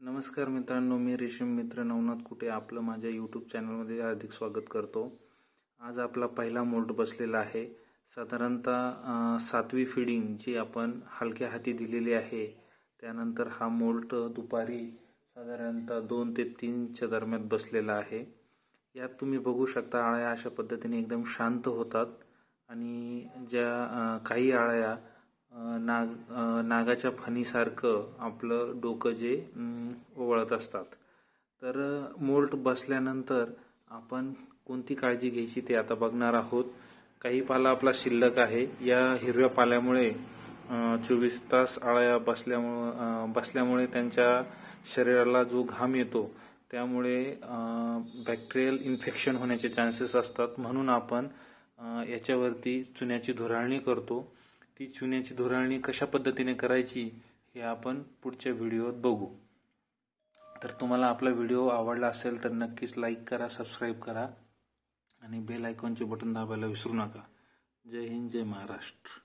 नमस्कार मित्रांनो, मी रेशीम मित्र नवनाथ कुटे आपलं माझ्या यूट्यूब चॅनलमध्ये हार्दिक स्वागत करतो। आज आपला पहिला मोल्ड बसलेला आहे। साधारणतः 7वी फीडिंग जी आपण हलक्या हाती दिलेली आहे, त्यानंतर हा मोल्ड दुपारी साधारणतः 2 ते 3 च्या दरम्यान बसलेला आहे। यात तुम्ही बघू शकता आळ्या अशा पद्धतीने एकदम शांत होतात आणि ज्या काही आळ्या नागाच्या फणीसारखं आपलं डोकं जे ओवळत असतात। तर मोल्ड बसल्यानंतर आपण कोणती काळजी घ्यायची ते आता बघणार आहोत। काही पाला आपला शिल्लक आहे। या हिरव्या पाल्यामुळे 24 तास आळ्या बसल्यामुळे त्यांच्या शरीराला जो घाम येतो त्यामुळे बॅक्टेरियल इन्फेक्शन होण्याचे चान्सेस असतात। म्हणून आपण याच्यावरती चुन्याची धुराळणी करतो। ती चुन्याची धुराळणी कशा पद्धतीने करायची हे आपण पुढच्या व्हिडिओत बघू। तर तुम्हाला आपला व्हिडिओ आवडला असेल तर नक्कीच लाईक करा, सबस्क्राइब करा आणि बेल आयकॉनचे बटन दाबायला विसरू नका। जय हिंद, जय महाराष्ट्र।